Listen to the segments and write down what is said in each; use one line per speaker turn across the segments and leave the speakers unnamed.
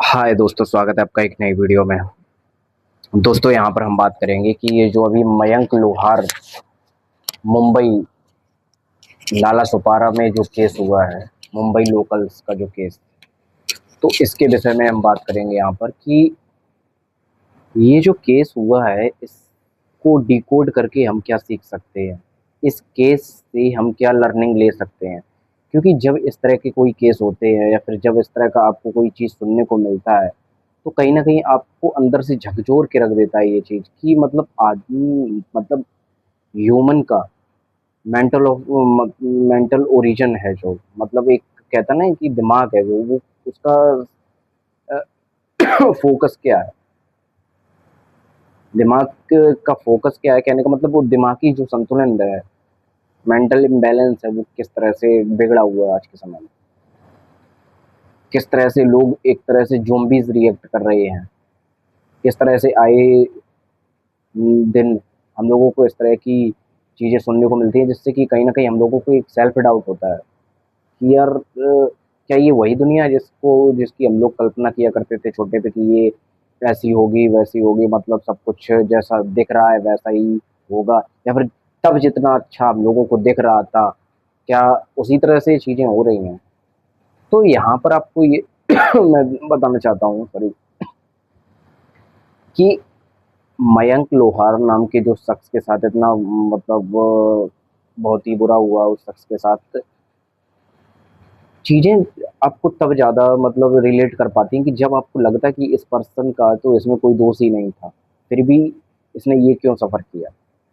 हाय दोस्तों, स्वागत है आपका एक नई वीडियो में। दोस्तों, यहाँ पर हम बात करेंगे कि ये जो अभी मयंक लोहार मुंबई नाला सुपारा में जो केस हुआ है, मुंबई लोकल्स का जो केस, तो इसके विषय में हम बात करेंगे यहाँ पर कि ये जो केस हुआ है इसको डिकोड करके हम क्या सीख सकते हैं, इस केस से हम क्या लर्निंग ले सकते हैं। क्योंकि जब इस तरह के कोई केस होते हैं या फिर जब इस तरह का आपको कोई चीज़ सुनने को मिलता है, तो कहीं न कहीं आपको अंदर से झकझोर के रख देता है ये चीज़ कि मतलब आदमी मतलब ह्यूमन का मेंटल ओरिजिन है जो मतलब एक कहता है ना कि दिमाग है वो उसका अ, फ़ोकस क्या है, दिमाग का फ़ोकस क्या है, कहने का मतलब वो दिमागी जो संतुलन है, मेंटल इम्बैलेंस है, वो किस तरह से बिगड़ा हुआ है आज के समय में। किस तरह से लोग एक तरह से ज़ॉम्बीज़ रिएक्ट कर रहे हैं, किस तरह से आए दिन हम लोगों को इस तरह की चीज़ें सुनने को मिलती हैं जिससे कि कहीं न कहीं हम लोगों को एक सेल्फ डाउट होता है कि यार क्या ये वही दुनिया है जिसकी हम लोग कल्पना किया करते थे छोटे पे कि ये ऐसी होगी, वैसी होगी, मतलब सब कुछ जैसा दिख रहा है वैसा ही होगा, या फिर तब जितना अच्छा हम लोगों को दिख रहा था, क्या उसी तरह से चीज़ें हो रही हैं? तो यहाँ पर आपको ये मैं बताना चाहता हूँ, सॉरी, कि मयंक लोहार नाम के जो शख्स के साथ इतना मतलब बहुत ही बुरा हुआ उस शख्स के साथ, चीज़ें आपको तब ज़्यादा मतलब रिलेट कर पाती हैं कि जब आपको लगता है कि इस पर्सन का तो इसमें कोई दोष ही नहीं था, फिर भी इसने ये क्यों सफ़र किया?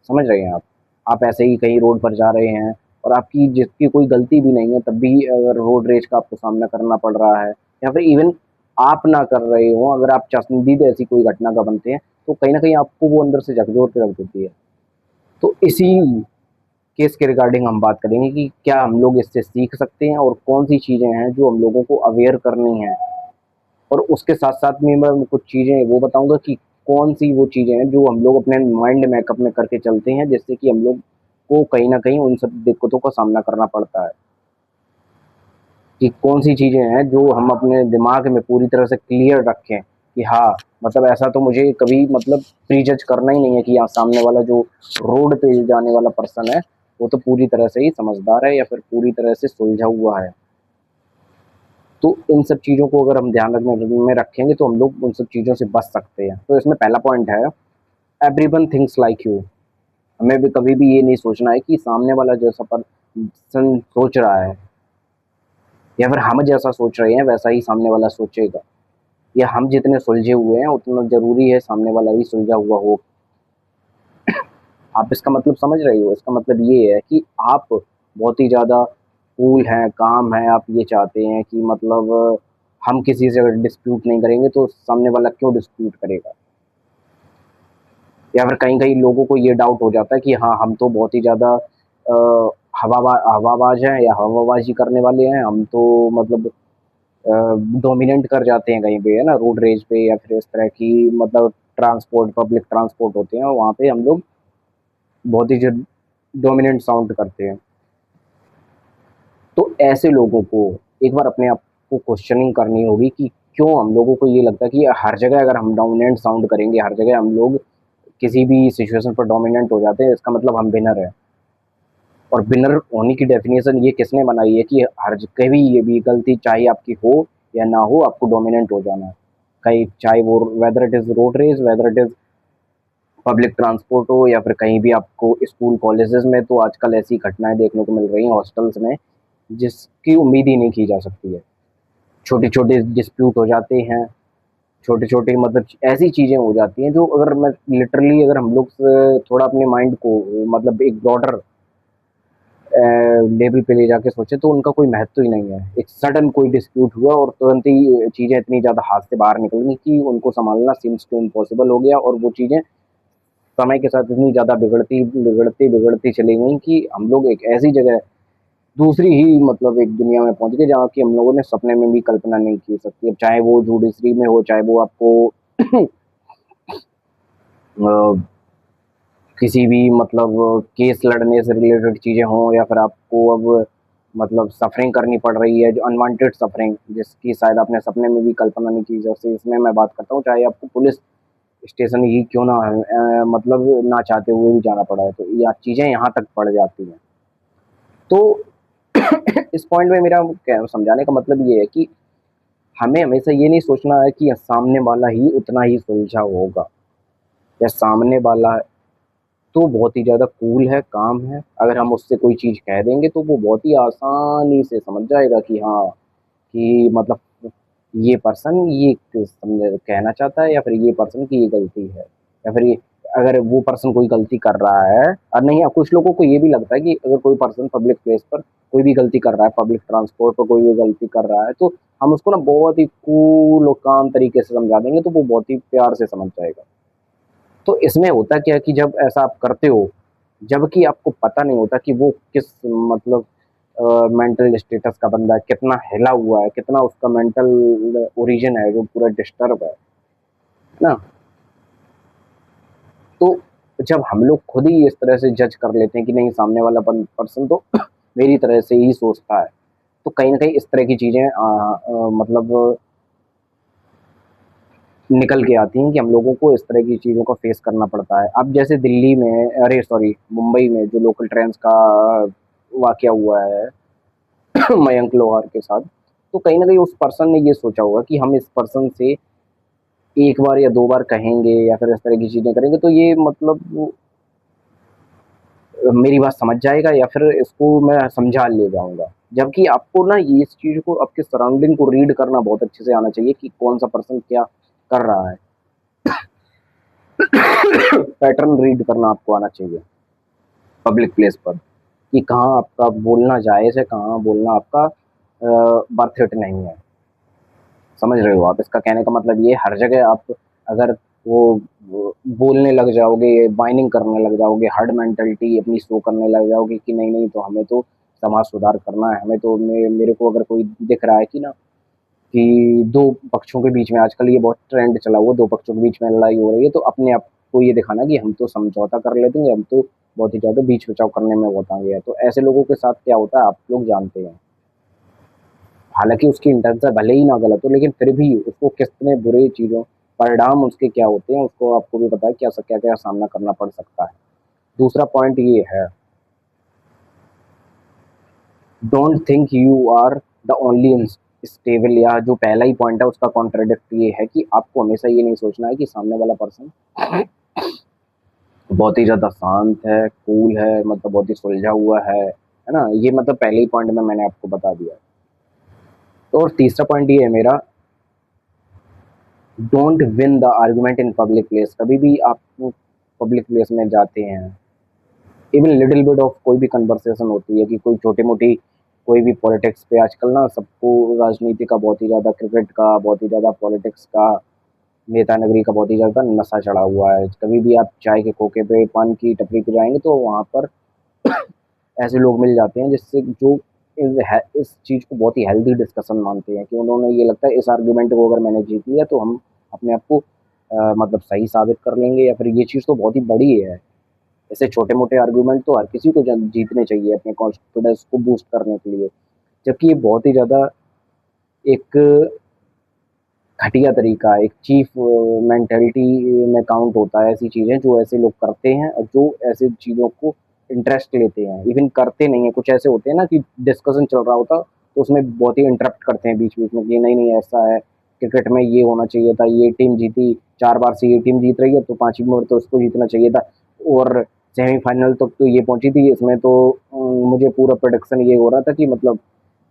समझ रहे हैं आप? आप ऐसे ही कहीं रोड पर जा रहे हैं और आपकी जिसकी कोई गलती भी नहीं है, तब भी अगर रोड रेज का आपको सामना करना पड़ रहा है, या फिर इवन आप ना कर रहे हो, अगर आप चश्मदीद ऐसी कोई घटना का बनते हैं, तो कहीं न कहीं आपको वो अंदर से झकझोर के रख देती है। तो इसी केस के रिगार्डिंग हम बात करेंगे कि क्या हम लोग इससे सीख सकते हैं और कौन-सी चीज़ें हैं जो हम लोगों को अवेयर करनी हैं। और उसके साथ-साथ में मैं कुछ चीज़ें वो बताऊँगा कि कौन-सी वो चीज़ें हैं जो हम लोग अपने माइंड मेकअप में करके चलते हैं, जिससे कि हम लोग को कहीं न कहीं उन सब दिक्कतों का सामना करना पड़ता है। कि कौन-सी चीज़ें हैं जो हम अपने दिमाग में पूरी तरह से क्लियर रखें कि हाँ, मतलब ऐसा तो मुझे कभी मतलब प्रीजज करना ही नहीं है कि यहाँ सामने वाला जो रोड पे जाने वाला पर्सन है, वो तो पूरी तरह से ही समझदार है या फिर पूरी तरह से सुलझा हुआ है। तो इन सब चीज़ों को अगर हम ध्यान रखने में रखेंगे तो हम लोग उन सब चीज़ों से बच सकते हैं। तो इसमें पहला पॉइंट है, एवरीवन थिंक्स लाइक यू। हमें भी कभी भी ये नहीं सोचना है कि सामने वाला जैसा पर्सन सोच रहा है या फिर हम जैसा सोच रहे हैं वैसा ही सामने वाला सोचेगा, या हम जितने सुलझे हुए हैं उतना ज़रूरी है सामने वाला भी सुलझा हुआ हो। आप इसका मतलब समझ रहे हो? इसका मतलब ये है कि आप बहुत ही ज़्यादा कूल हैं, काम हैं, आप ये चाहते हैं कि मतलब हम किसी से अगर डिस्प्यूट नहीं करेंगे तो सामने वाला क्यों डिस्प्यूट करेगा? या फिर कहीं-कहीं लोगों को ये डाउट हो जाता है कि हाँ, हम तो बहुत ही ज़्यादा हवाबाज़ हैं या हवाबाज़ी करने वाले हैं, हम तो मतलब डोमिनेंट कर जाते हैं कहीं पे, है ना? रोड रेज पे या फिर इस तरह की मतलब पब्लिक ट्रांसपोर्ट होते हैं और वहाँ पे हम लोग बहुत ही जो डोमिनेंट साउंड करते हैं। तो ऐसे लोगों को एक बार अपने आप को क्वेश्चनिंग करनी होगी कि क्यों हम लोगों को ये लगता है कि हर जगह अगर हम डोमिनेंट साउंड करेंगे, हर जगह हम लोग किसी भी सिचुएशन पर डोमिनेंट हो जाते हैं, इसका मतलब हम विनर हैं। और विनर होने की डेफिनेशन ये किसने बनाई है कि हर कभी ये भी गलती चाहे आपकी हो या ना हो, आपको डोमिनेंट हो जाना है। कहीं चाहे वो whether it is road race, whether it is public transport हो, या फिर कहीं भी आपको स्कूल कॉलेजेस में तो आजकल ऐसी घटनाएँ देखने को मिल रही हैं हॉस्टल्स में, जिसकी उम्मीद ही नहीं की जा सकती है। छोटे-छोटे डिस्प्यूट हो जाते हैं, छोटे-छोटे मतलब ऐसी चीज़ें हो जाती हैं जो अगर मैं लिटरली अगर हम लोग थोड़ा अपने माइंड को मतलब एक ब्रॉडर लेवल पे ले जाके सोचे तो उनका कोई महत्व ही नहीं है। एक सडन कोई डिस्प्यूट हुआ और तुरंत ही चीज़ें इतनी ज़्यादा हाथ से बाहर निकल गई कि उनको सँभालना सीम्स टू इम्पॉसिबल हो गया, और वो चीज़ें समय के साथ इतनी ज़्यादा बिगड़ती चली गई कि हम लोग एक ऐसी जगह दूसरी ही मतलब एक दुनिया में पहुँच गए जहाँ की हम लोगों ने सपने में भी कल्पना नहीं की सकती। अब चाहे वो जुडिशरी में हो, चाहे वो आपको अ, किसी भी मतलब केस लड़ने से रिलेटेड चीज़ें हों, या फिर आपको अब मतलब सफरिंग करनी पड़ रही है, जो अनवांटेड सफरिंग जिसकी शायद आपने सपने में भी कल्पना नहीं की, जैसे इसमें मैं बात करता हूँ, चाहे आपको पुलिस स्टेशन ही क्यों ना मतलब ना चाहते हुए भी जाना पड़ा है, तो यह चीज़ें यहाँ तक पड़ जाती हैं। तो इस पॉइंट में मेरा समझाने का मतलब ये है कि हमें हमेशा ये नहीं सोचना है कि सामने वाला ही उतना ही सुलझा होगा, या सामने वाला तो बहुत ही ज़्यादा कूल है, काम है, अगर हम उससे कोई चीज़ कह देंगे तो वो बहुत ही आसानी से समझ जाएगा कि हाँ, कि मतलब ये पर्सन ये कहना चाहता है, या फिर ये पर्सन की ये गलती है, या फिर ये अगर वो पर्सन कोई गलती कर रहा है, और नहीं, कुछ लोगों को ये भी लगता है कि अगर कोई पर्सन पब्लिक प्लेस पर कोई भी गलती कर रहा है, पब्लिक ट्रांसपोर्ट पर कोई भी गलती कर रहा है, तो हम उसको ना बहुत ही कूल और काम तरीके से समझा देंगे, तो वो बहुत ही प्यार से समझ जाएगा। तो इसमें होता क्या है कि जब ऐसा आप करते हो, जबकि आपको पता नहीं होता कि वो किस मतलब मेंटल स्टेटस का बंदा है, कितना हिला हुआ है, कितना उसका मेंटल ओरिजिन है जो पूरा डिस्टर्ब है ना? तो जब हम लोग खुद ही इस तरह से जज कर लेते हैं कि नहीं, सामने वाला पर्सन तो मेरी तरह से ही सोचता है, तो कहीं न कहीं इस तरह की चीज़ें मतलब निकल के आती हैं कि हम लोगों को इस तरह की चीज़ों का फेस करना पड़ता है। अब जैसे दिल्ली में, अरे सॉरी, मुंबई में जो लोकल ट्रेन्स का वाक़या हुआ है मयंक लोहार के साथ, तो कहीं न कहीं उस पर्सन ने ये सोचा होगा कि हम इस पर्सन से 1 बार या 2 बार कहेंगे या फिर इस तरह की चीज़ें करेंगे, तो ये मतलब मेरी बात समझ जाएगा या फिर इसको मैं समझा ले जाऊँगा। जबकि आपको ना ये इस चीज़ को, आपके सराउंडिंग को रीड करना बहुत अच्छे से आना चाहिए कि कौन-सा पर्सन क्या कर रहा है। पैटर्न रीड करना आपको आना चाहिए पब्लिक प्लेस पर, कि कहाँ आपका बोलना जायज़ है, कहाँ बोलना आपका वर्थ इट नहीं है। समझ रहे हो आप? इसका कहने का मतलब ये, हर जगह आप अगर वो बोलने लग जाओगे, व्हाइनिंग करने लग जाओगे, हर्ड मेंटालिटी अपनी शो करने लग जाओगे कि नहीं-नहीं, तो हमें तो समाज सुधार करना है, हमें तो मेरे को अगर कोई दिख रहा है कि ना, कि 2 पक्षों के बीच में आजकल ये बहुत ट्रेंड चला हुआ है, 2 पक्षों के बीच में लड़ाई हो रही है, तो अपने आप को ये दिखाना कि हम तो समझौता कर लेते हैं, हम तो बहुत ही ज़्यादा बीच बचाव करने में बहुत आगे हैं। तो ऐसे लोगों के साथ क्या होता है आप लोग जानते हैं। हालाँकि उसकी इंटेंशन भले ही ना गलत हो, लेकिन फिर भी उसको कितने बुरे चीज़ों परिणाम उसके क्या होते हैं, उसको आपको भी पता है क्या-क्या सामना करना पड़ सकता है। दूसरा पॉइंट ये है, don't think you are the only stable, या जो पहला ही पॉइंट है उसका कॉन्ट्राडिक्ट ये है कि आपको हमेशा ये नहीं सोचना है कि सामने वाला पर्सन बहुत ही ज़्यादा शांत है, कूल है, मतलब बहुत ही सुलझा हुआ है ना? ये मतलब पहले ही पॉइंट में मैंने आपको बता दिया। और तीसरा पॉइंट ये है मेरा, don't win the argument in public place. कभी भी आप पब्लिक प्लेस में जाते हैं, इवन लिटिल बिट ऑफ कोई भी कन्वर्सेशन होती है कि कोई छोटी-मोटी कोई भी पॉलिटिक्स पे, आजकल ना सबको राजनीति का बहुत ही ज़्यादा, क्रिकेट का बहुत ही ज़्यादा, पॉलिटिक्स का, नेता-नगरी का बहुत ही ज़्यादा नशा चढ़ा हुआ है। कभी भी आप चाय के खोखे पे, पान की टपरी पे जाएँगे तो वहाँ पर ऐसे लोग मिल जाते हैं जिससे जो इस चीज़ को बहुत ही हेल्दी डिस्कशन मानते हैं, कि उन्होंने ये लगता है इस आर्गुमेंट को अगर मैंने जीत लिया तो हम अपने आप को मतलब सही साबित कर लेंगे, या फिर ये चीज़ तो बहुत ही बड़ी है। ऐसे छोटे-मोटे आर्गुमेंट तो हर किसी को जीतने चाहिए अपने कॉन्फिडेंस को बूस्ट करने के लिए। जबकि ये बहुत ही ज़्यादा एक घटिया तरीका है, एक चीप मेंटालिटी में काउंट होता है ऐसी चीज़ें जो ऐसे लोग करते हैं, और जो ऐसी चीज़ों को इंटरेस्ट लेते हैं। इवन करते नहीं हैं, कुछ ऐसे होते हैं ना कि डिस्कशन चल रहा होता, तो उसमें बहुत ही इंटरप्ट करते हैं बीच-बीच में कि नहीं-नहीं ऐसा है, क्रिकेट में ये होना चाहिए था, ये टीम जीती, 4 बार से ये टीम जीत रही है, तो 5वीं बार तो उसको जीतना चाहिए था, और सेमीफाइनल तक तो ये पहुँची थी, इसमें तो मुझे पूरा प्रेडिक्शन ये हो रहा था कि मतलब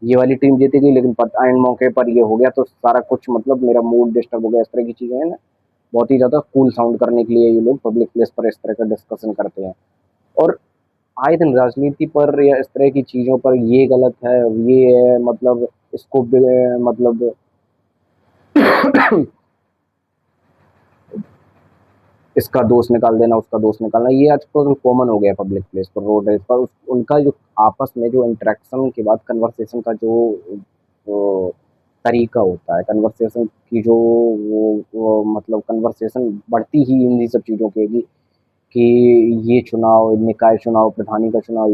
ये वाली टीम जीती गई, लेकिन एंड मौके पर ये हो गया, तो सारा कुछ मतलब मेरा मूड डिस्टर्ब हो गया। इस तरह की चीज़ें हैं ना, बहुत ही ज़्यादा कूल साउंड करने के लिए ये लोग पब्लिक प्लेस पर इस तरह का डिस्कशन करते हैं। और आए दिन राजनीति पर या इस तरह की चीज़ों पर ये गलत है, ये है, मतलब इसको मतलब इसका दोष निकाल देना, उसका दोष निकालना, ये आजकल कॉमन हो गया है पब्लिक प्लेस पर, रोड रेस पर। उनका जो आपस में जो इंटरेक्शन के बाद कन्वर्सेशन का जो तरीका होता है, कन्वर्सेशन की जो वो मतलब कन्वर्सेशन बढ़ती ही इन्हीं सब चीज़ों की होगी कि ये चुनाव, निकाय चुनाव, प्रधानी का चुनाव,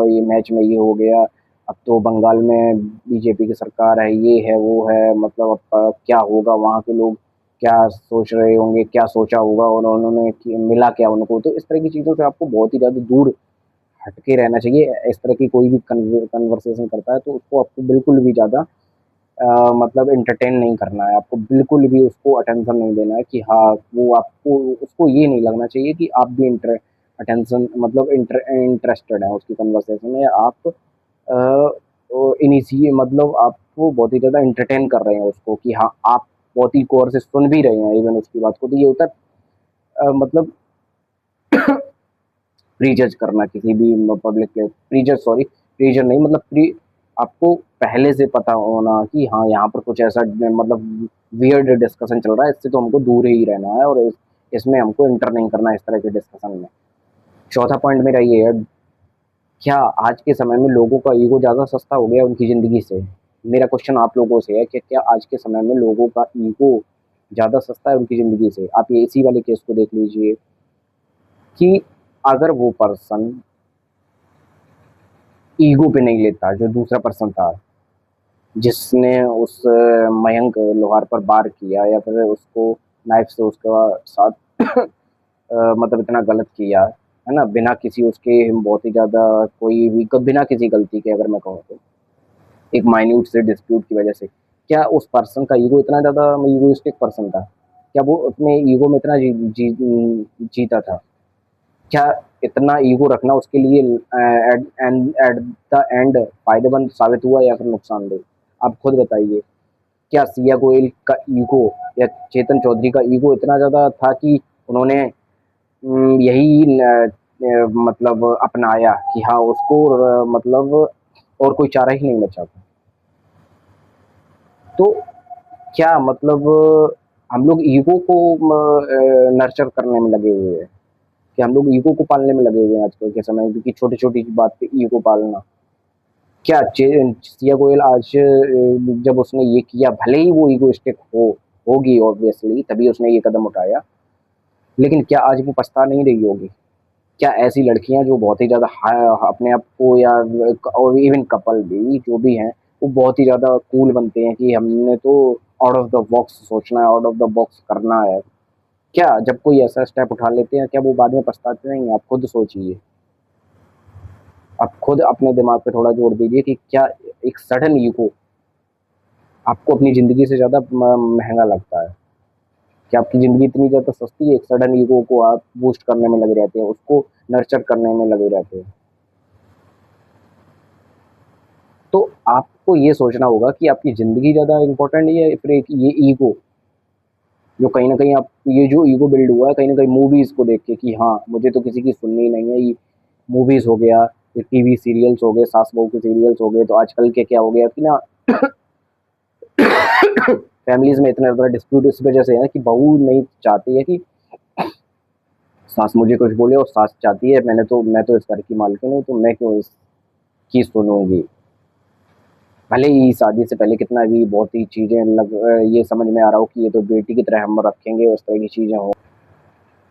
ये मैच में ये हो गया, अब तो बंगाल में बीजेपी की सरकार है, ये है, वो है, मतलब अब क्या होगा, वहाँ के लोग क्या सोच रहे होंगे, क्या सोचा होगा और उन्होंने मिला क्या उनको। तो इस तरह की चीज़ों से आपको बहुत ही ज़्यादा दूर हट के रहना चाहिए। इस तरह की कोई भी कन्वर्सेशन करता है तो उसको आपको बिल्कुल भी ज़्यादा मतलब एंटरटेन नहीं करना है, आपको बिल्कुल भी उसको अटेंशन नहीं देना है कि हाँ, वो आपको उसको ये नहीं लगना चाहिए कि आप भी अटेंशन मतलब इंटरेस्टेड हैं उसकी कन्वर्सेशन में, या आप इनिशिए मतलब आपको बहुत ही ज़्यादा एंटरटेन कर रहे हैं उसको कि हाँ, आप बहुत ही गौर से सुन भी रहे हैं इवन उसकी बात को। तो ये होता है मतलब प्रीजज करना किसी भी पब्लिक प्लेस, प्रीजज सॉरी, प्रीजर नहीं मतलब आपको पहले से पता होना कि हाँ, यहाँ पर कुछ ऐसा मतलब वियर्ड डिस्कशन चल रहा है, इससे तो हमको दूर ही रहना है और इसमें हमको इंटर नहीं करना है इस तरह के डिस्कशन में। चौथा पॉइंट मेरा ये है, क्या आज के समय में लोगों का ईगो ज़्यादा सस्ता हो गया उनकी ज़िंदगी से? मेरा क्वेश्चन आप लोगों से है कि क्या आज के समय में लोगों का ईगो ज़्यादा सस्ता है उनकी ज़िंदगी से? आप ये इसी वाले केस को देख लीजिए कि अगर वो पर्सन ईगो पे नहीं लेता, जो दूसरा पर्सन था, जिसने उस मयंक लोहार पर वार किया या फिर उसको नाइफ से उसका साथ मतलब इतना गलत किया, है ना? बिना किसी उसके बहुत ही ज़्यादा कोई भी बिना किसी गलती के अगर मैं कहूँ तो, एक माइन्यूट से डिस्प्यूट की वजह से। क्या उस पर्सन का ईगो इतना ज़्यादा ईगोइस्टिक पर्सन था? क्या वो अपने ईगो में इतना जीता था? क्या इतना ईगो रखना उसके लिए एट द एंड फ़ायदेमंद साबित हुआ या फिर नुकसानदेह? आप खुद बताइए। क्या सिया गोयल का ईगो या चेतन चौधरी का ईगो इतना ज़्यादा था कि उन्होंने यही मतलब अपनाया कि हाँ, उसको मतलब और कोई चारा ही नहीं बचा था। तो क्या मतलब हम लोग ईगो को नर्चर करने में लगे हुए हैं, कि हम लोग ईगो को पालने में लगे हुए हैं आजकल के समय में, क्योंकि छोटी-छोटी बात पे ईगो पालना। क्या सिया गोयल आज जब उसने ये किया, भले ही वो ईगोइस्टिक होगी ऑब्वियसली तभी उसने ये कदम उठाया, लेकिन क्या आज वो पछता नहीं रही होगी? क्या ऐसी लड़कियां जो बहुत ही ज़्यादा अपने आप को या और इवन कपल भी जो भी हैं, वो बहुत ही ज़्यादा कूल बनते हैं कि हमने तो आउट ऑफ द बॉक्स सोचना है, आउट ऑफ द बॉक्स करना है। क्या जब कोई ऐसा स्टेप उठा लेते हैं, क्या वो बाद में पछताते नहीं हैं? आप खुद सोचिए। आप खुद अपने दिमाग पे थोड़ा जोर दीजिए कि क्या एक सडन ईगो आपको अपनी ज़िंदगी से ज़्यादा महँगा लगता है? कि आपकी ज़िंदगी इतनी ज़्यादा सस्ती है, एक सडन ईगो को आप बूस्ट करने में लगे रहते हैं, उसको नर्चर करने में लगे रहते हैं। तो आपको ये सोचना होगा कि आपकी ज़िंदगी ज़्यादा इम्पोर्टेंट है या फिर एक ये ईगो, जो कहीं न कहीं आप ये जो ईगो बिल्ड हुआ है कहीं न कहीं मूवीज़ को देख के कि हाँ, मुझे तो किसी की सुननी ही नहीं है, ये मूवीज़ हो गया, ये टीवी सीरियल्स हो गए, सास-बहू के सीरियल्स हो गए, तो आजकल के क्या हो गया कि ना फैमिलीज़ में इतना ज़्यादा डिस्प्यूट इस वजह से है कि बहू नहीं चाहती है कि सास मुझे कुछ बोले और सास चाहती है मैं तो इस घर की मालकिन हूँ, तो मैं क्यों इसकी सुनूँगी। भले ही शादी से पहले कितना भी बहुत ही चीज़ें ये समझ में आ रहा हो कि ये तो बेटी की तरह हम रखेंगे, उस तरह की चीज़ें हों।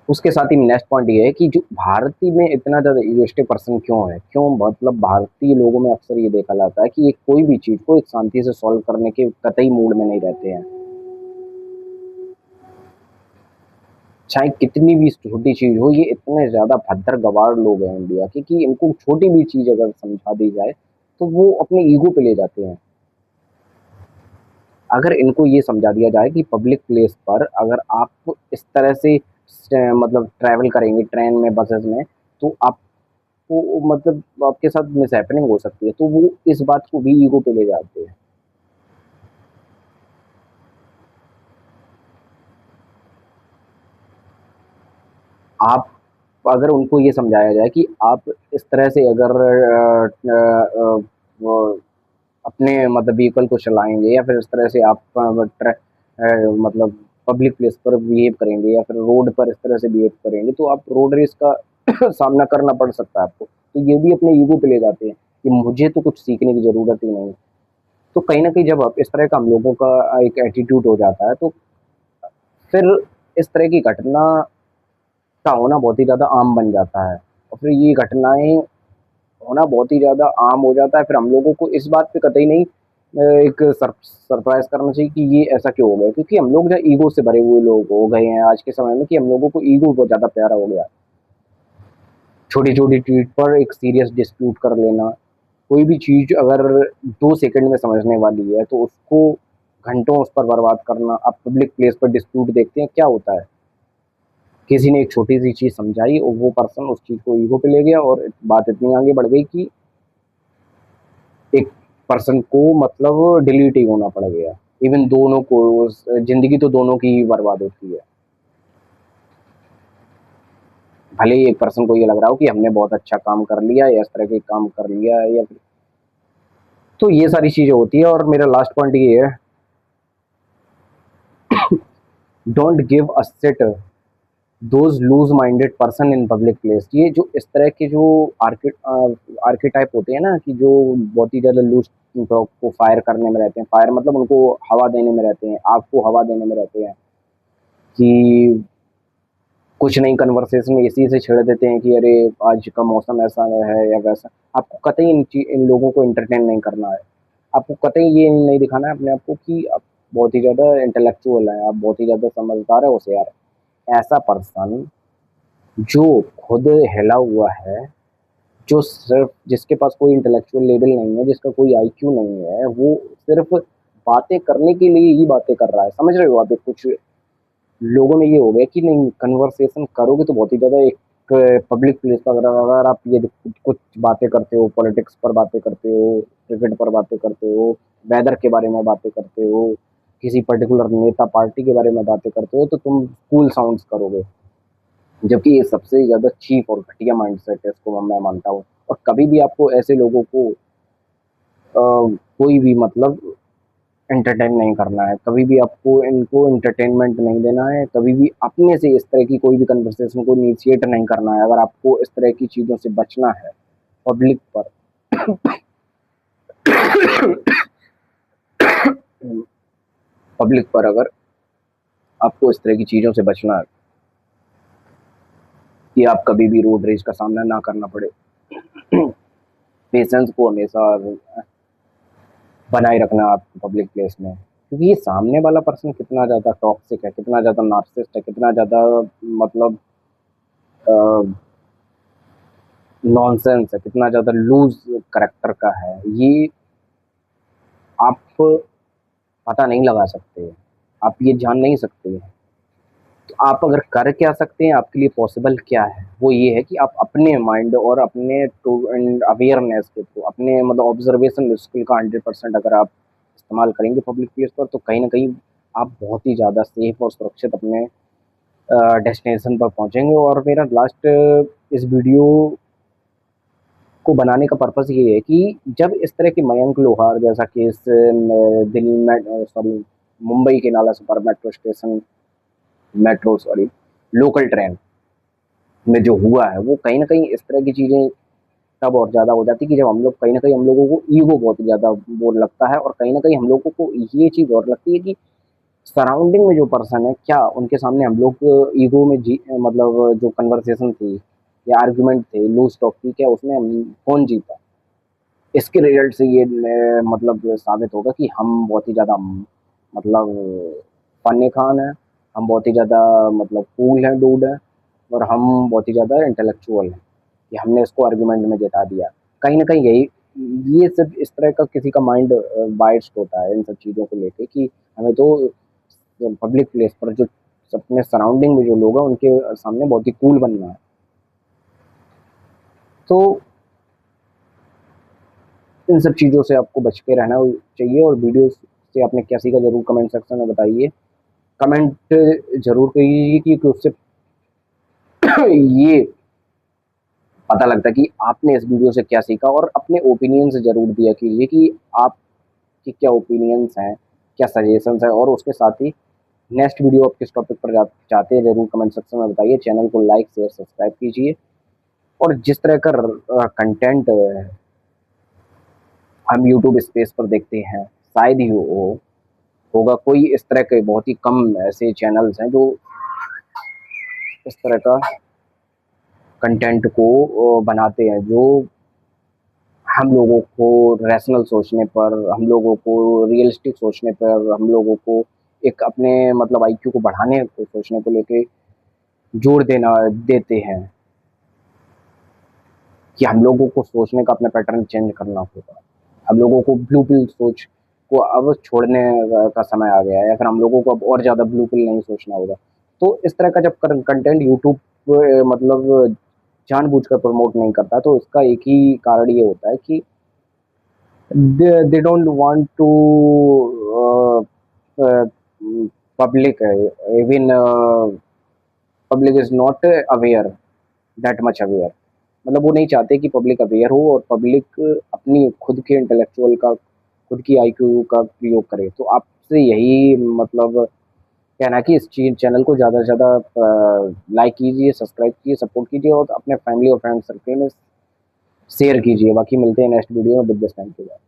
उसके साथ ही नेक्स्ट पॉइंट ये है कि जो भारतीय में इतना ज़्यादा इगोइस्टिक पर्सन क्यों है? क्यों मतलब भारतीय लोगों में अक्सर ये देखा जाता है कि ये कोई भी चीज़ को एक शांति से सॉल्व करने के कतई मूड में नहीं रहते हैं। चाहे कितनी भी छोटी चीज़ हो, ये इतने ज़्यादा भद्दर गँवार लोग हैं इंडिया के कि इनको छोटी भी चीज़ अगर समझा दी जाए, तो वो अपने ईगो पे ले जाते हैं। अगर इनको ये समझा दिया जाए कि पब्लिक प्लेस पर अगर आप इस तरह से मतलब ट्रैवल करेंगे ट्रेन में, बसेस में, तो आपको मतलब आपके साथ मिसहैपनिंग हो सकती है, तो वो इस बात को भी ईगो पे ले जाते हैं। आप अगर उनको ये समझाया जाए कि आप इस तरह से अगर अपने मतलब व्हीकल को चलाएँगे या फिर इस तरह से आप मतलब पब्लिक प्लेस पर बिहेव करेंगे या फिर रोड पर इस तरह से बिहेव करेंगे, तो आप रोड रेस का सामना करना पड़ सकता है आपको। तो ये भी अपने ईगो पे ले जाते हैं कि मुझे तो कुछ सीखने की ज़रूरत ही नहीं है। तो कहीं न कहीं जब आप इस तरह का हम लोगों का एक एटीट्यूड हो जाता है, तो फिर इस तरह की घटना का होना बहुत ही ज़्यादा आम बन जाता है और फिर ये घटनाएँ होना बहुत ही ज़्यादा आम हो जाता है। फिर हम लोगों को इस बात पे कतई नहीं एक सरप्राइज़ करना चाहिए कि ये ऐसा क्यों हो गया, क्योंकि हम लोग जो ईगो से भरे हुए लोग हो गए हैं आज के समय में, कि हम लोगों को ईगो बहुत ज़्यादा प्यारा हो गया। छोटी-छोटी चीज़ पर एक सीरियस डिस्प्यूट कर लेना। कोई भी चीज़ अगर 2 सेकंड में समझने वाली है, तो उसको घंटों उस पर बर्बाद करना। आप पब्लिक प्लेस पर डिस्प्यूट देखते हैं, क्या होता है? किसी ने एक छोटी-सी चीज़ समझाई और वो पर्सन उस चीज़ को ईगो पे ले गया और बात इतनी आगे बढ़ गई कि एक पर्सन को मतलब डिलीट ही होना पड़ गया। इवन दोनों को ज़िंदगी तो दोनों की ही बर्बाद होती है। भले ही एक पर्सन को ये लग रहा हो कि हमने बहुत अच्छा काम कर लिया या इस तरह के काम कर लिया है या फिर, तो ये सारी चीज़ें होती है। और मेरा लास्ट पॉइंट ये है, don't give a shit those loose minded person in public place. ये जो इस तरह के जो आर्केटाइप होते हैं ना, कि जो बहुत ही ज़्यादा लूज को फायर करने में रहते हैं, फायर मतलब उनको हवा देने में रहते हैं, आग को हवा देने में रहते हैं, कि कुछ नई कन्वर्सेशन इसी से छेड़ देते हैं कि अरे आज का मौसम ऐसा है या वैसा। आपको कतई इन लोगों को एंटरटेन नहीं करना है। आपको कतई ये नहीं दिखाना है अपने आप को कि आप बहुत ही ज़्यादा इंटेलेक्चुअल हैं, आप बहुत ही ज़्यादा समझदार है, होशियार है। ऐसा पर्सन जो खुद हिला हुआ है, जो सिर्फ जिसके पास कोई इंटेलेक्चुअल लेवल नहीं है, जिसका कोई आईक्यू नहीं है, वो सिर्फ बातें करने के लिए ही बातें कर रहा है। समझ रहे हो आप? एक कुछ लोगों में ये हो गया कि नहीं, कन्वर्सेशन करोगे तो बहुत ही ज़्यादा एक पब्लिक प्लेस पर अगर आप ये कुछ बातें करते हो, पॉलिटिक्स पर बातें करते हो, क्रिकेट पर बातें करते हो, वेदर के बारे में बातें करते हो, किसी पर्टिकुलर नेता पार्टी के बारे में बातें करते हो, तो तुम कूल साउंड्स करोगे। जबकि ये सबसे ज़्यादा चीप और घटिया माइंडसेट है, इसको मैं मानता हूँ। और कभी भी आपको ऐसे लोगों को कोई भी मतलब एंटरटेन नहीं करना है, कभी भी आपको इनको एंटरटेनमेंट नहीं देना है, कभी भी अपने से इस तरह की कोई भी कन्वर्सेशन को इनिशिएट नहीं करना है। अगर आपको इस तरह की चीज़ों से बचना है पब्लिक पर, पब्लिक पर अगर आपको इस तरह की चीज़ों से बचना है कि आप कभी भी रोड रेज का सामना ना करना पड़े, पेशेंस को हमेशा बनाए रखना आप पब्लिक प्लेस में। क्योंकि ये सामने वाला पर्सन कितना ज़्यादा टॉक्सिक है, कितना ज़्यादा नार्सिसिस्ट है, कितना ज़्यादा मतलब नॉनसेंस है, कितना ज़्यादा लूज कैरेक्टर का है, ये आप पता नहीं लगा सकते, आप ये जान नहीं सकते। तो आप अगर कर क्या सकते हैं, आपके लिए पॉसिबल क्या है, वो ये है कि आप अपने माइंड और अपने टू एंड अवेयरनेस के थ्रू, अपने मतलब ऑब्जर्वेशन स्किल का 100% अगर आप इस्तेमाल करेंगे पब्लिक प्लेस पर, तो कहीं ना कहीं आप बहुत ही ज़्यादा सेफ और सुरक्षित अपने डेस्टिनेशन पर पहुंचेंगे। और मेरा लास्ट इस वीडियो को बनाने का पर्पस ये है कि जब इस तरह के मयंक लोहार जैसा केस दिल्ली में, सॉरी, मुंबई के नाला super metro station, metro sorry, local train में जो हुआ है, वो कहीं ना कहीं इस तरह की चीज़ें तब और ज़्यादा हो जाती है कि जब हम लोग कहीं ना कहीं हम लोगों को ईगो बहुत ज़्यादा वो लगता है, और कहीं ना कहीं हम लोगों को ये चीज़ और लगती है कि सराउंडिंग में जो पर्सन है, क्या उनके सामने हम लोग ईगो में मतलब जो कन्वर्सेशन थी या आर्गुमेंट थे, लूज टॉक थी, क्या उसमें हम कौन जीता। इसके रिजल्ट से ये मतलब साबित होगा कि हम बहुत ही ज़्यादा मतलब फन्नी खान हैं, हम बहुत ही ज़्यादा मतलब कूल हैं, डूड हैं, और हम बहुत ही ज़्यादा इंटेलेक्चुअल हैं कि हमने इसको आर्गुमेंट में जिता दिया। कहीं न कहीं यही ये सब इस तरह का किसी का माइंड बायस्ड होता है इन सब चीज़ों को लेके, कि हमें तो पब्लिक प्लेस पर जो अपने सराउंडिंग में जो लोग हैं उनके सामने बहुत ही कूल बनना है। तो इन सब चीज़ों से आपको बच के रहना चाहिए। और वीडियो से आपने क्या सीखा ज़रूर कमेंट सेक्शन में बताइए। कमेंट ज़रूर कीजिए कि उससे ये पता लगता है कि आपने इस वीडियो से क्या सीखा, और अपने ओपिनियंस ज़रूर दिया कीजिए कि आपके क्या ओपिनियंस हैं, क्या सजेशंस हैं, और उसके साथ ही नेक्स्ट वीडियो आप किस टॉपिक पर चाहते हैं ज़रूर कमेंट सेक्शन में बताइए। चैनल को लाइक शेयर सब्सक्राइब कीजिए। और जिस तरह का कंटेंट हम यूट्यूब स्पेस पर देखते हैं, शायद ही होगा कोई इस तरह के, बहुत ही कम ऐसे चैनल्स हैं जो इस तरह का कंटेंट को बनाते हैं, जो हम लोगों को रैशनल सोचने पर, हम लोगों को रियलिस्टिक सोचने पर, हम लोगों को एक अपने मतलब आईक्यू को बढ़ाने को सोचने को लेके जोर देना देते हैं कि हम लोगों को सोचने का अपना पैटर्न चेंज करना होगा। हम लोगों को ब्लू पिल सोच को अब छोड़ने का समय आ गया है, या फिर हम लोगों को अब और ज़्यादा ब्लू पिल नहीं सोचना होगा। तो इस तरह का जब कंटेंट यूट्यूब मतलब जानबूझकर प्रमोट नहीं करता, तो इसका एक ही कारण ये होता है कि they don't want to uh, public even public is not aware that much aware, मतलब वो नहीं चाहते कि पब्लिक अवेयर हो और पब्लिक अपनी खुद के इंटेलेक्चुअल का, खुद की आईक्यू का प्रयोग करे। तो आपसे यही मतलब कहना है कि इस चीज चैनल को ज़्यादा से ज़्यादा लाइक कीजिए, सब्सक्राइब कीजिए, सपोर्ट कीजिए और अपने फैमिली और फ्रेंड सर्कल में शेयर कीजिए। बाकी मिलते हैं नेक्स्ट वीडियो में विद दिस टाइम के बाद।